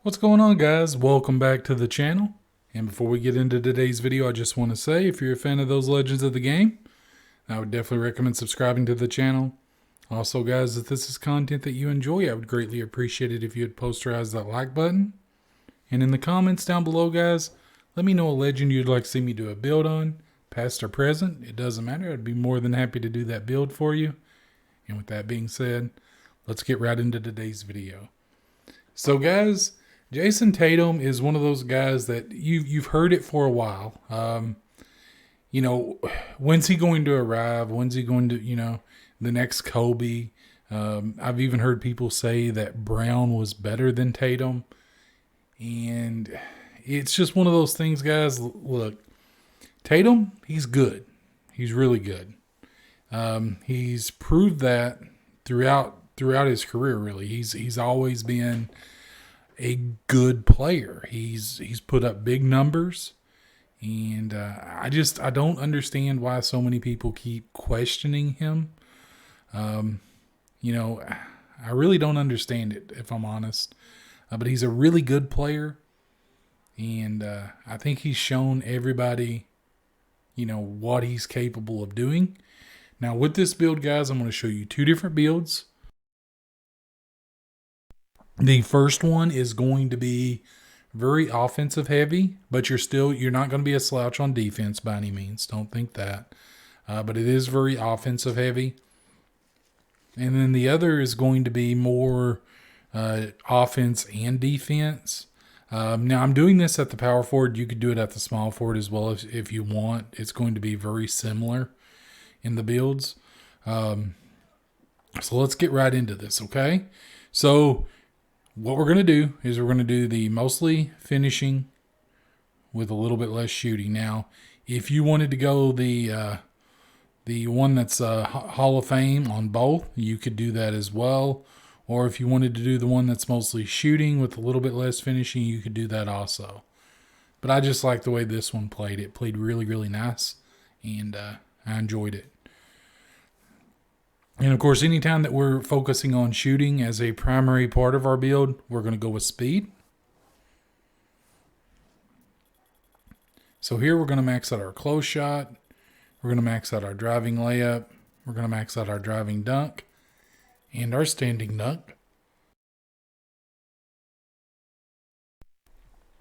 What's going on, guys? Welcome back to the channel. And before we get into today's video, I just want to say, if you're a fan of those legends of the game, I would definitely recommend subscribing to the channel. Also, guys, if this is content that you enjoy, I would greatly appreciate it if you would posterize that like button. And in the comments down below, guys, let me know a legend you'd like to see me do a build on, past or present. It doesn't matter. I'd be more than happy to do that build for you. And with that being said, let's get right into today's video. So, guys, Jayson Tatum is one of those guys that you've heard it for a while. When's he going to arrive? When's he going to, the next Kobe? I've even heard people say that Brown was better than Tatum. And it's just one of those things, guys. Look, Tatum, he's good. He's really good. He's proved that throughout his career, really. He's always been a good player. He's put up big numbers, and I don't understand why so many people keep questioning him. I really don't understand it, if I'm honest. But he's a really good player, and I think he's shown everybody, what he's capable of doing. Now, with this build, guys, I'm going to show you two different builds. The first one is going to be very offensive heavy, but you're not going to be a slouch on defense by any means. Don't think that. But it is very offensive heavy. And then the other is going to be more offense and defense. Now, I'm doing this at the power forward. You could do it at the small forward as well if you want. It's going to be very similar in the builds. So let's get right into this, okay? So what we're going to do is we're going to do the mostly finishing with a little bit less shooting. Now, if you wanted to go the one that's Hall of Fame on both, you could do that as well. Or if you wanted to do the one that's mostly shooting with a little bit less finishing, you could do that also. But I just like the way this one played. It played really, really nice, and I enjoyed it. And of course, anytime that we're focusing on shooting as a primary part of our build, we're going to go with speed. So here we're going to max out our close shot. We're going to max out our driving layup. We're going to max out our driving dunk and our standing dunk.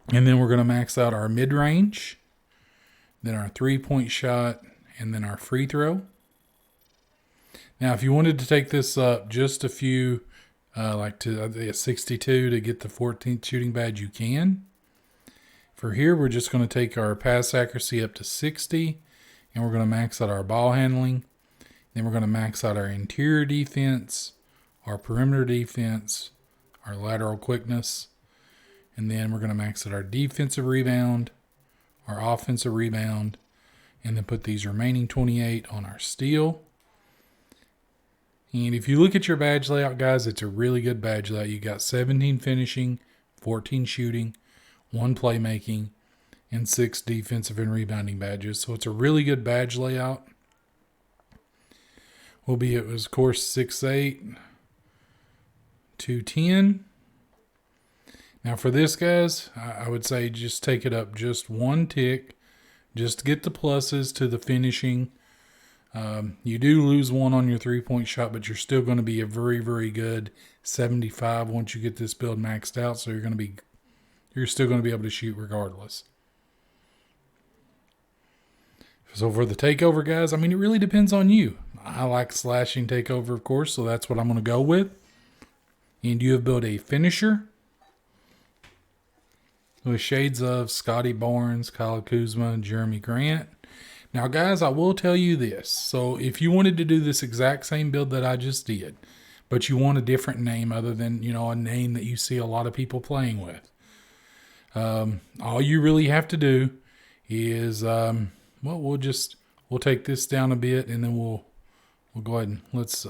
And then we're going to max out our mid-range, then our three-point shot, and then our free throw. Now, if you wanted to take this up just a few, like to 62 to get the 14th shooting badge, you can. For here, we're just going to take our pass accuracy up to 60, and we're going to max out our ball handling. Then we're going to max out our interior defense, our perimeter defense, our lateral quickness, and then we're going to max out our defensive rebound, our offensive rebound, and then put these remaining 28 on our steal. And if you look at your badge layout, guys, it's a really good badge layout. You got 17 finishing, 14 shooting, 1 playmaking, and 6 defensive and rebounding badges. So it's a really good badge layout. It was, of course, 6'8", 210. Now for this, guys, I would say just take it up just 1 tick, just to get the pluses to the finishing. You do lose 1 on your three-point shot, but you're still going to be a very, very good 75 once you get this build maxed out. So you're still going to be able to shoot regardless. So for the takeover, guys, it really depends on you. I like slashing takeover, of course, so that's what I'm going to go with. And you have built a finisher with shades of Scotty Barnes, Kyle Kuzma, and Jeremy Grant. Now, guys, I will tell you this. So if you wanted to do this exact same build that I just did, but you want a different name other than, a name that you see a lot of people playing with, all you really have to do is, we'll take this down a bit, and then we'll go ahead and let's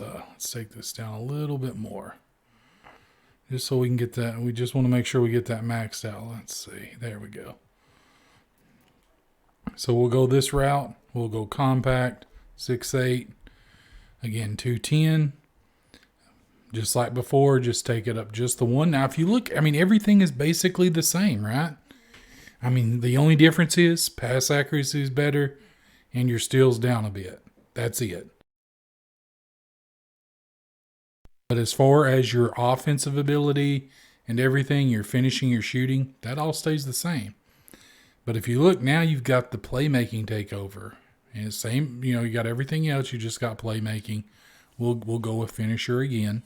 take this down a little bit more. Just so we can get that. We just want to make sure we get that maxed out. Let's see. There we go. So we'll go this route. We'll go compact, 6'8", again, 210. Just like before, just take it up just the one. Now, if you look, I mean, everything is basically the same, right? I mean, the only difference is pass accuracy is better and your steals down a bit. That's it. But as far as your offensive ability and everything, your finishing, your shooting, that all stays the same. But if you look now, you've got the playmaking takeover. And the same, you got everything else. You just got playmaking. We'll go with finisher again.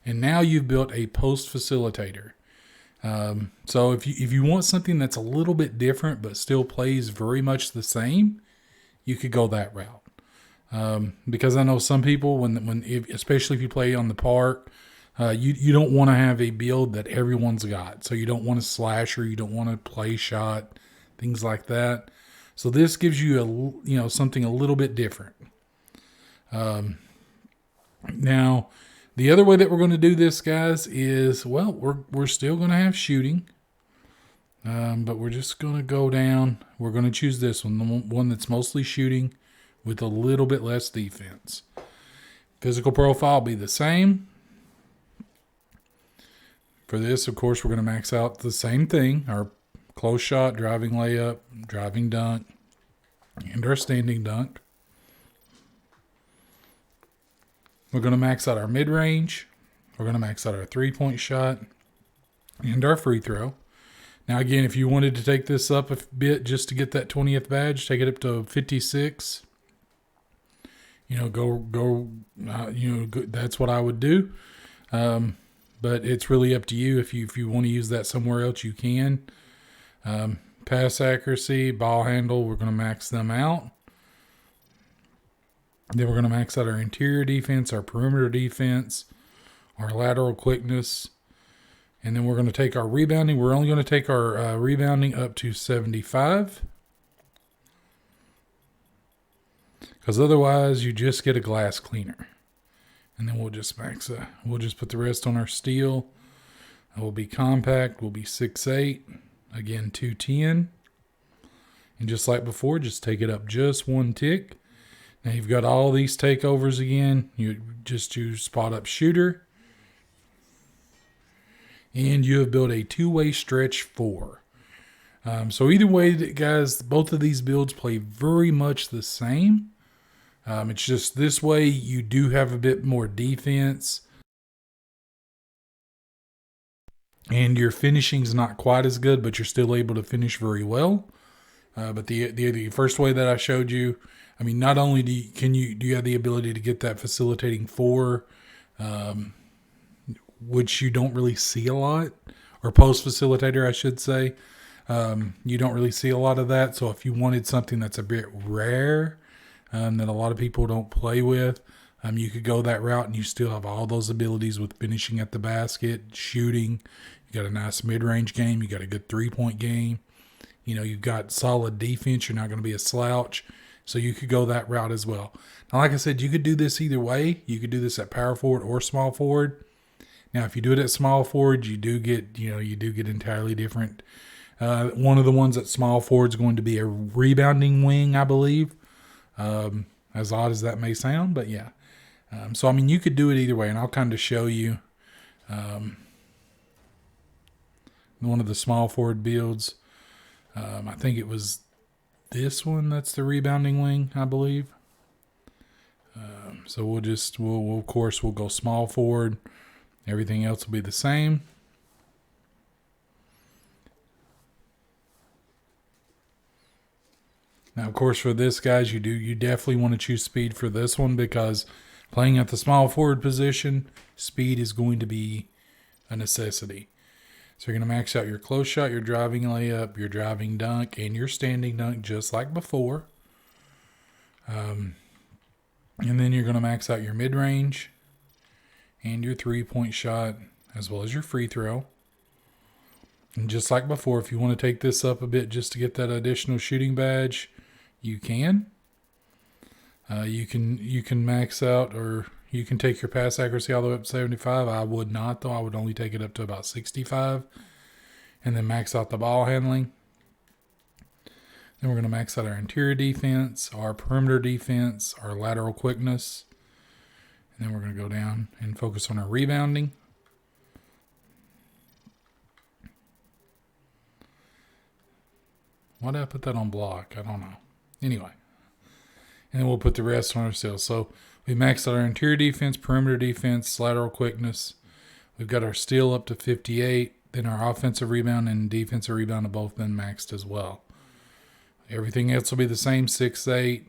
And now you've built a post facilitator. So if you want something that's a little bit different but still plays very much the same, you could go that route. Because I know some people, especially if you play on the park, you don't want to have a build that everyone's got. So you don't want a slasher, you don't want a play shot, things like that. So this gives you something a little bit different. Now, the other way that we're going to do this, guys, is we're still going to have shooting, but we're just going to go down. We're going to choose this one, the one that's mostly shooting with a little bit less defense. Physical profile will be the same. For this, of course, we're going to max out the same thing: our close shot, driving layup, driving dunk, and our standing dunk. We're going to max out our mid-range. We're going to max out our three-point shot and our free throw. Now, again, if you wanted to take this up a bit just to get that 20th badge, take it up to 56. That's what I would do. But it's really up to you. If you want to use that somewhere else, you can. Pass accuracy, ball handle, we're going to max them out. Then we're going to max out our interior defense, our perimeter defense, our lateral quickness. And then we're going to take our rebounding. We're only going to take our rebounding up to 75. Because otherwise, you just get a glass cleaner. And then we'll just we'll just put the rest on our steel. It will be compact. We'll be 6'8". Again, 210. And just like before, just take it up just one tick. Now you've got all these takeovers again. You just choose spot up shooter. And you have built a two-way stretch 4. So either way, guys, both of these builds play very much the same. It's just this way you do have a bit more defense. And your finishing's not quite as good, but you're still able to finish very well. But the first way that I showed you, I mean, not only do you have the ability to get that facilitating 4, which you don't really see a lot, or post facilitator, I should say. You don't really see a lot of that. So if you wanted something that's a bit rare, that a lot of people don't play with, you could go that route and you still have all those abilities with finishing at the basket, shooting. You got a nice mid-range game. You got a good 3-point game. You've got solid defense. You're not going to be a slouch. So you could go that route as well. Now, like I said, you could do this either way. You could do this at power forward or small forward. Now, if you do it at small forward, you do get entirely different. One of the ones at small forward is going to be a rebounding wing, I believe. As odd as that may sound, but yeah. So, I mean, you could do it either way, and I'll kind of show you one of the small forward builds. I think it was this one that's the rebounding wing, I believe. So we'll go small forward. Everything else will be the same. Now, of course, for this, guys, you definitely want to choose speed for this one, because playing at the small forward position, speed is going to be a necessity. So you're going to max out your close shot, your driving layup, your driving dunk, and your standing dunk just like before. And then you're going to max out your mid-range and your 3-point shot, as well as your free throw. And just like before, if you want to take this up a bit just to get that additional shooting badge, you can. You can max out, or you can take your pass accuracy all the way up to 75. I would not, though. I would only take it up to about 65. And then max out the ball handling. Then we're going to max out our interior defense, our perimeter defense, our lateral quickness. then we're going to go down and focus on our rebounding. Why did I put that on block? I don't know. Anyway. And then we'll put the rest on our steals. So we maxed out our interior defense, perimeter defense, lateral quickness. We've got our steal up to 58. Then our offensive rebound and defensive rebound have both been maxed as well. Everything else will be the same, 6'8",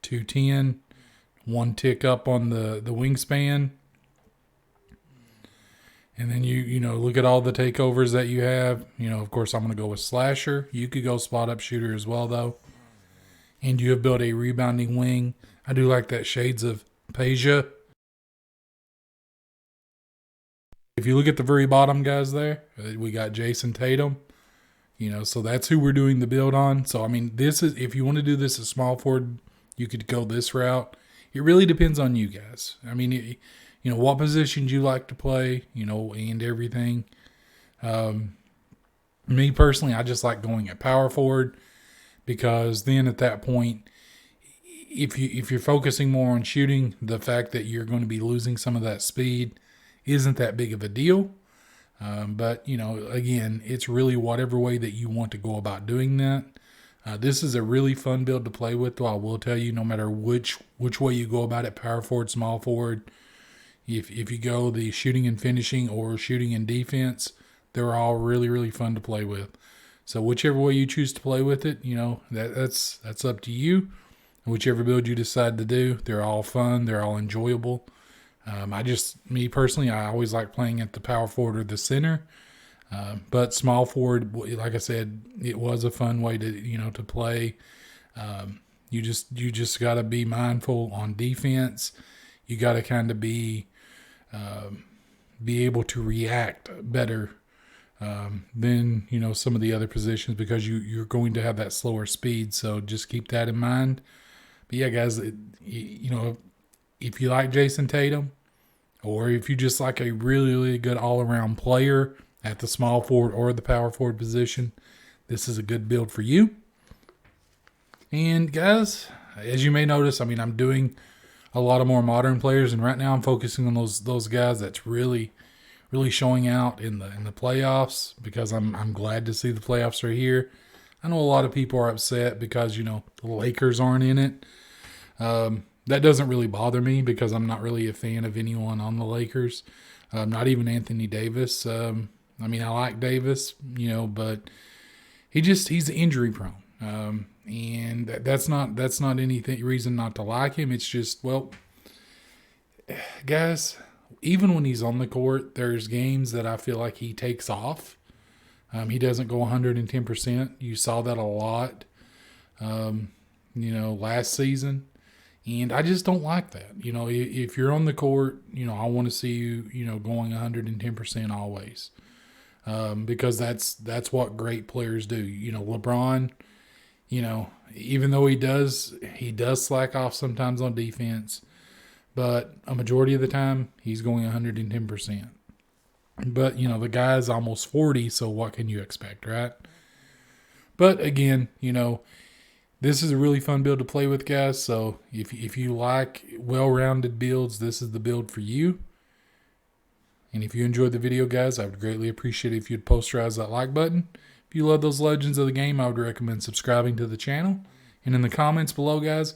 210, one tick up on the wingspan. And then you look at all the takeovers that you have. Of course, I'm going to go with slasher. You could go spot up shooter as well, though. And you have built a rebounding wing. I do like that shades of Peja. If you look at the very bottom guys there, we got Jayson Tatum. So that's who we're doing the build on. So, this is, if you want to do this as small forward, you could go this route. It really depends on you guys. What positions you like to play, and everything. Me personally, I just like going at power forward, because then at that point, if you're focusing more on shooting, the fact that you're going to be losing some of that speed isn't that big of a deal. But again, it's really whatever way that you want to go about doing that. This is a really fun build to play with, though I will tell you, no matter which way you go about it, power forward, small forward, if you go the shooting and finishing or shooting and defense, they're all really, really fun to play with. So whichever way you choose to play with it, that's up to you. Whichever build you decide to do, they're all fun. They're all enjoyable. Me personally, I always like playing at the power forward or the center. But small forward, like I said, it was a fun way to play. You just got to be mindful on defense. You got to kind of be able to react better than some of the other positions, because you're going to have that slower speed. So just keep that in mind. But yeah, guys, if you like Jayson Tatum, or if you just like a really, really good all-around player at the small forward or the power forward position, this is a good build for you. And guys, as you may notice, I'm doing a lot of more modern players, and right now I'm focusing on those guys that's really, really showing out in the playoffs, because I'm glad to see the playoffs are here. I know a lot of people are upset because the Lakers aren't in it. That doesn't really bother me, because I'm not really a fan of anyone on the Lakers. Not even Anthony Davis. I like Davis, but he's injury prone. And that's not anything reason not to like him. It's just, well, guys, even when he's on the court, there's games that I feel like he takes off. He doesn't go 110%. You saw that a lot, last season. And I just don't like that. If you're on the court, I want to see you, going 110% always. Because that's what great players do. LeBron, even though he does slack off sometimes on defense, but a majority of the time he's going 110%. But, the guy's almost 40, so what can you expect, right? But again, this is a really fun build to play with, guys. So if you like well-rounded builds, this is the build for you. And if you enjoyed the video, guys, I would greatly appreciate it if you'd posterize that like button. If you love those legends of the game, I would recommend subscribing to the channel. And in the comments below, guys,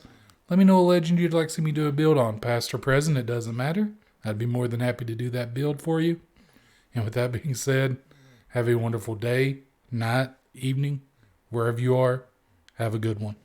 let me know a legend you'd like to see me do a build on. Past or present, it doesn't matter. I'd be more than happy to do that build for you. And with that being said, have a wonderful day, night, evening, wherever you are. Have a good one.